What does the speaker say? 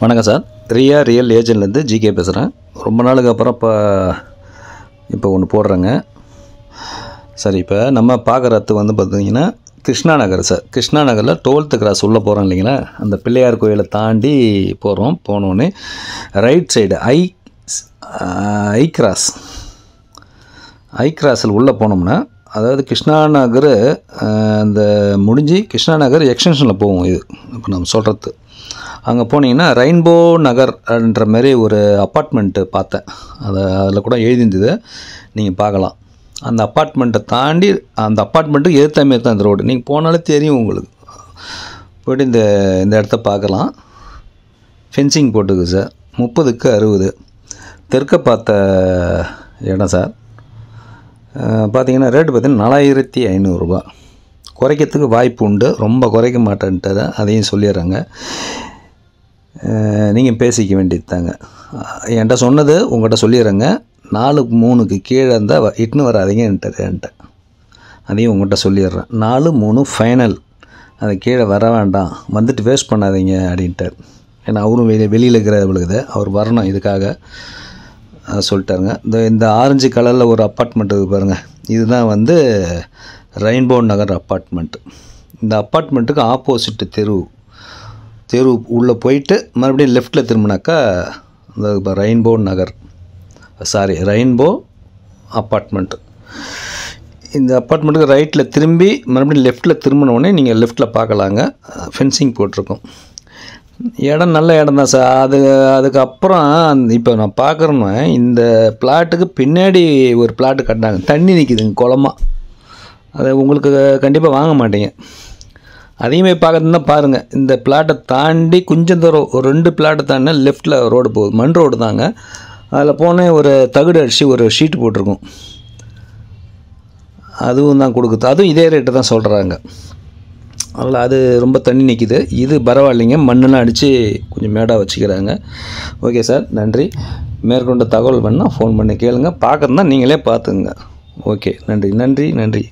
வணக்கம் sir. Real ஏஜென்ட்லேருந்து GK பேசுகிறேன். ரொம்ப நாளுக்கு அப்புறம் இப்போ ஒன்று போடுறேங்க. சரி, இப்போ நம்ம பார்க்குறது வந்து பார்த்திங்கன்னா கிருஷ்ணா நகர் சார். கிருஷ்ணா நகரில் 12th கிராஸ் உள்ளே போகிறோம் இல்லைங்களா, அந்த பிள்ளையார் கோயிலை தாண்டி போகிறோம். போனோடனே ரைட் சைடு ஐ கிராஸில் உள்ளே போனோம்னா, அதாவது கிருஷ்ணா நகர் அந்த முடிஞ்சு கிருஷ்ணா நகர் எக்ஸ்டென்ஷனில் போவோம். இது இப்போ நம்ம சொல்கிறது அங்கே போனீங்கன்னா ரெயின்போ நகர்ன்ற மாதிரி ஒரு அப்பார்ட்மெண்ட்டு பார்த்தேன். அதில் கூட எழுதியிருந்தது, நீங்கள் பார்க்கலாம். அந்த அப்பார்ட்மெண்ட்டை தாண்டி அந்த அப்பார்ட்மெண்ட்டுக்கு எதிர்த்த மாரி தான் இந்த ரோடு. நீங்கள் போனாலே தெரியும் உங்களுக்கு. போய்ட்டு இந்த இடத்த பார்க்கலாம். ஃபென்சிங் போட்டுக்கு சார். 30க்கு 60 தெற்க பார்த்த இடம் சார். பார்த்தீங்கன்னா ரேட்டு பார்த்தீங்கன்னா 4500 ரூபா. குறைக்கிறதுக்கு வாய்ப்பு உண்டு, ரொம்ப குறைக்க மாட்டேன்ட்டு அதையும் சொல்லிடுறாங்க. நீங்கள் பேசிக்க வேண்டியது தாங்க. என்கிட்ட சொன்னது உங்கள்கிட்ட சொல்லிடுறேங்க. 4-3க்கு கீழே இருந்தால் இட்டுன்னு வராதிங்கன்ட்டு அதையும் உங்கள்கிட்ட சொல்லிடுறேன். 4-3 ஃபைனல், அது கீழே வர வேண்டாம், வந்துட்டு வேஸ்ட் பண்ணாதீங்க அப்படின்ட்டார். ஏன்னா அவரும் வெளியில் இருக்கிறவங்களுக்கு அவர் வரணும், இதுக்காக சொல்லிட்டாருங்க. இந்த ஆரஞ்சு கலரில் ஒரு அப்பார்ட்மெண்ட் இருக்குது பாருங்கள், இதுதான் வந்து ரெயின்போ நகர் அப்பார்ட்மெண்ட்டு. இந்த அப்பார்ட்மெண்ட்டுக்கு ஆப்போசிட்டு தெரு உள்ளே போயிட்டு மறுபடியும் லெஃப்ட்டில் திரும்பினாக்கா இந்த ரெயின்போ அப்பார்ட்மெண்ட்டு. இந்த அப்பார்ட்மெண்ட்டுக்கு ரைட்டில் திரும்பி மறுபடியும் லெஃப்ட்டில் திரும்பினோடனே நீங்கள் லெஃப்ட்டில் பார்க்கலாங்க. ஃபென்சிங் போட்டிருக்கோம். இடம் நல்ல இடம் தான் சார். அதுக்கப்புறம் இப்போ நான் பார்க்குறேன்னா, இந்த பிளாட்டுக்கு பின்னாடி ஒரு பிளாட்டு கட்டினாங்க, தண்ணி நிற்கிதுங்க குளமாக. அதை உங்களுக்கு கண்டிப்பாக வாங்க மாட்டீங்க. அதையுமே பார்க்கறதுனா பாருங்கள். இந்த பிளாட்டை தாண்டி கொஞ்சம் தூரம் ஒரு 2 பிளாட்டை தாண்டினா லெஃப்ட்டில் ரோடு போகுது, மண் ரோடு தாங்க. அதில் போனேன், ஒரு தகுடு அடித்து ஒரு ஷீட்டு போட்டிருக்கோம், அதுவும் தான் கொடுக்குது. அதுவும் இதே ரேட்டு தான் சொல்கிறாங்க. அதில் அது ரொம்ப தண்ணி நிற்கிது. இது பரவாயில்லைங்க, மண்ணெல்லாம் அடித்து கொஞ்சம் மேடாக வச்சுக்கிறாங்க. ஓகே சார், நன்றி. மேற்கொண்ட தகவல் வேணால் ஃபோன் பண்ணி கேளுங்க. பார்க்குறதுனா நீங்களே பார்த்துங்க. ஓகே, நன்றி.